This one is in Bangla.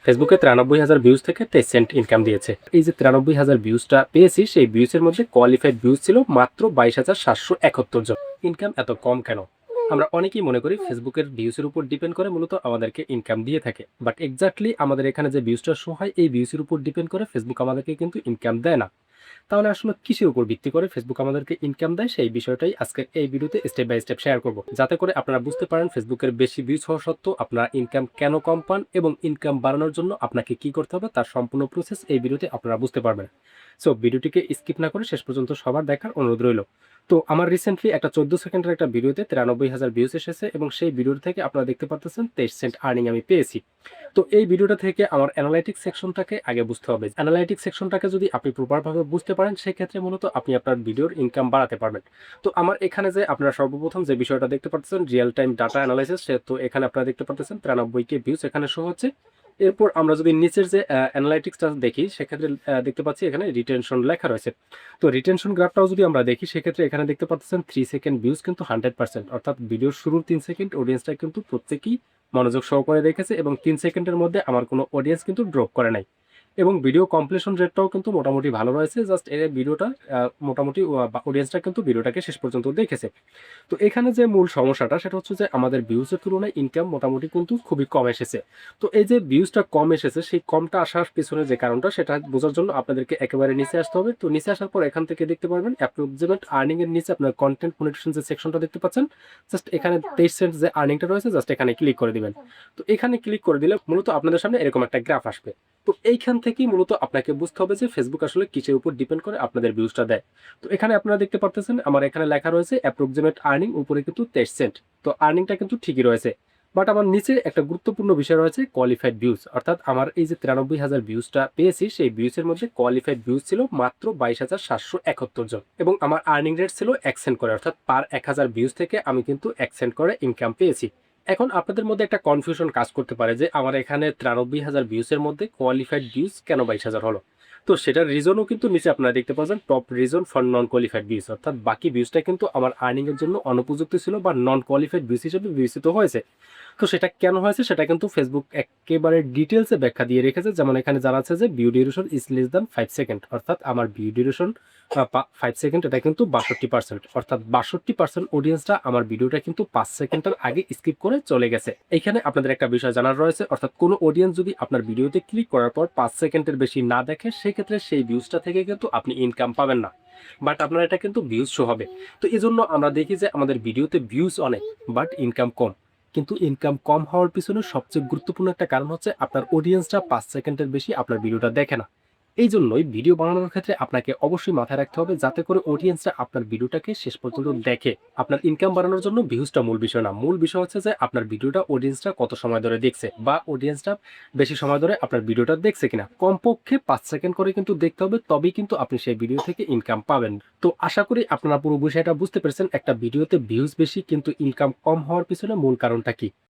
ফেসবুকে 93,000 ভিউজ থেকে 23 সেন্ট ইনকাম দিয়েছে। এই যে 93,000 ভিউজটা পেয়েছি, সেই ভিউজের মধ্যে কোয়ালিফাইড ভিউজ ছিল মাত্র 22,771 জন। ইনকাম এত কম কেন? আমরা অনেকেই মনে করি ফেসবুকের ভিউজের উপর ডিপেন্ড করে মূলত আমাদেরকে ইনকাম দিয়ে থাকে, বাট এক্স্যাক্টলি আমাদের এখানে যে ভিউজটা শো হয় এই ভিউজের উপর ডিপেন্ড করে ফেসবুক আমাদেরকে কিন্তু ইনকাম দেয় না। তাহলে আসলে কিসের উপর ভিত্তি করে ফেসবুক আমাদেরকে ইনকাম দেয়, সেই বিষয়টাই আজকে এই ভিডিওতে স্টেপ বাই স্টেপ শেয়ার করব, যাতে করে আপনারা বুঝতে পারেন ফেসবুকের বেশি ভিউজ হওয়া সত্ত্বেও আপনারা ইনকাম কেন কম পান এবং ইনকাম বাড়ানোর জন্য আপনাকে কি করতে হবে তার সম্পূর্ণ প্রসেস এই ভিডিওতে আপনারা বুঝতে পারবেন। সো ভিডিওটিকে স্কিপ না করে শেষ পর্যন্ত সবার দেখার অনুরোধ রইল। তো আমার রিসেন্টলি একটা 14 সেকেন্ডের একটা ভিডিওতে 93,000 ভিউজ এসেছে এবং সেই ভিডিওর থেকে আপনারা দেখতে পাচ্ছেন 23 সেন্ট আর্নিং আমি পেয়েছি। তো এই ভিডিওটা থেকে আমার অ্যানালাইটিক্স সেকশনটাকে আগে বুঝতে হবে। অ্যানালাইটিক্স সেকশনটাকে যদি আপনি প্রপারভাবে বুঝতে পারেন, সেক্ষেত্রে মূলত আপনি আপনার ভিডিওর ইনকাম বাড়াতে পারবেন। তো আমার এখানে যে আপনারা সর্বপ্রথম যে বিষয়টা দেখতে পাচ্ছেন রিয়েল টাইম ডাটা অ্যানালাইসিস, তো এখানে আপনারা দেখতে পাচ্ছেন 93K ভিউজ এখানে শো হচ্ছে। এরপর আমরা যদি নিচের যে অ্যানালাইটিক্সটা দেখি, সেক্ষেত্রে দেখতে পাচ্ছি এখানে রিটেনশন লেখা রয়েছে। তো রিটেনশন গ্রাফটাও যদি আমরা দেখি, সেক্ষেত্রে এখানে দেখতে পাচ্ছেন 3 সেকেন্ড ভিউজ কিন্তু 100%, অর্থাৎ ভিডিওর শুরুর 3 সেকেন্ড অডিয়েন্সটা কিন্তু প্রত্যেকেই মনোযোগ সহকারে দেখেছে এবং 3 সেকেন্ডের মধ্যে আমার কোনো অডিয়েন্স কিন্তু ড্রপ করে নাই। এবং ভিডিও কমপ্লিশন রেটটাও কিন্তু মোটামুটি ভালো রয়েছে। জাস্ট এর ভিডিওটা মোটামুটি অডিয়েন্সটা কিন্তু ভিডিওটাকে শেষ পর্যন্ত দেখেছে। তো এখানে যে মূল সমস্যাটা সেটা হচ্ছে যে আমাদের ভিউজের তুলনায় ইনকাম মোটামুটি কিন্তু খুবই কম এসেছে। তো এই যে ভিউজটা কম এসেছে, সেই কমটা আসার পেছনে যে কারণটা সেটা বোঝার জন্য আপনাদেরকে একেবারে নিচে আসতে হবে। তো নিচে আসার পর এখান থেকে দেখতে পারবেন অ্যাপ্রক্সিমেট আর্নিং এর নিচে আপনার কন্টেন্ট মনিটাইজেশন যে সেকশনটা দেখতে পাচ্ছেন, জাস্ট এখানে 23 সেন্ট যে আর্নিংটা রয়েছে জাস্ট এখানে ক্লিক করে দিবেন। তো এখানে ক্লিক করে দিলে মূলত আপনাদের সামনে এরকম একটা গ্রাফ আসবে। তো এইখান থেকেই মূলত আপনাকে বুঝতে হবে যে ফেসবুক আসলে কিসের উপর ডিপেন্ড করে আপনাদের ভিউজটা দেয়। তো এখানে আপনারা দেখতে পারতেছেন আমার এখানে লেখা রয়েছে অ্যাপ্রক্সিমেট আর্নিং, উপরে কিন্তু 23 সেন্ট। তো আর্নিংটা কিন্তু ঠিকই রয়েছে, বাট আমার নিচে একটা গুরুত্বপূর্ণ বিষয় রয়েছে কোয়ালিফাইড ভিউজ, অর্থাৎ আমার এই যে 93,000 ভিউজটা পেয়েছি সেই ভিউজের মধ্যে কোয়ালিফাইড ভিউজ ছিল মাত্র 22,771 জন এবং আমার আর্নিং রেট ছিল 1 সেন্ট করে, অর্থাৎ পার 1000 ভিউজ থেকে আমি কিন্তু 1 সেন্ট করে ইনকাম পেয়েছি। এখন আপনাদের মধ্যে একটা কনফিউশন কাজ করতে পারে যে আমার এখানে 93,000 ভিউজের মধ্যে কোয়ালিফাইড ভিউজ কেন 22,000 হলো। তো সেটার রিজনও কিন্তু নিচে আপনারা দেখতে পাচ্ছেন, top reason for non qualified views, অর্থাৎ বাকি ভিউজটা কিন্তু আমার আর্নিং এর জন্য অনুপযুক্ত ছিল বা নন কোয়ালিফাইড ভিউজ হিসেবে বিবেচিত হয়েছে। তো সেটা কেন হয়েছে সেটা কিন্তু ফেসবুক একেবারে ডিটেলসে ব্যাখ্যা দিয়ে রেখেছে। যেমন এখানে জানা আছে যে view duration is less than 5 second, অর্থাৎ আমার ভিউ ডিউরেশন 5 সেকেন্ড, এটা কিন্তু 62%, অর্থাৎ 62% অডিয়েন্সটা আমার ভিডিওটা কিন্তু 5 সেকেন্ডের আগে স্কিপ করে চলে গেছে। এখানে আপনাদের একটা বিষয় জানার রয়েছে, অর্থাৎ কোনো অডিয়েন্স যদি আপনার ভিডিওতে ক্লিক করার পর 5 সেকেন্ডের বেশি না দেখে, সেক্ষেত্রে সেই ভিউজটা থেকে কিন্তু আপনি ইনকাম পাবেন না, বাট আপনার এটা কিন্তু ভিউজ শো হবে। তো এই জন্য আমরা দেখি যে আমাদের ভিডিওতে ভিউজ অনেক বাট ইনকাম কম। কিন্তু ইনকাম কম হওয়ার পিছনে সবচেয়ে গুরুত্বপূর্ণ একটা কারণ হচ্ছে আপনার অডিয়েন্সটা 5 সেকেন্ডের বেশি আপনার ভিডিওটা দেখে না। এই জন্যই ভিডিও বানানোর ক্ষেত্রে আপনাকে অবশ্যই মাথায় রাখতে হবে যাতে করে অডিয়েন্সরা আপনার ভিডিওটাকে শেষ পর্যন্ত দেখে। আপনার ইনকাম বাড়ানোর জন্য ভিউজটা মূল বিষয় না, মূল বিষয় হচ্ছে যে আপনার ভিডিওটা অডিয়েন্সটা কত সময় ধরে দেখছে বা অডিয়েন্সটা বেশি সময় ধরে আপনার ভিডিওটা দেখছে কিনা। কমপক্ষে 5 সেকেন্ড করে কিন্তু দেখতে হবে, তবেই কিন্তু আপনি সেই ভিডিও থেকে ইনকাম পাবেন। তো আশা করি আপনারা পুরো বিষয়টা বুঝতে পেরেছেন একটা ভিডিওতে ভিউজ বেশি কিন্তু ইনকাম কম হওয়ার পিছনে মূল কারণটা কি।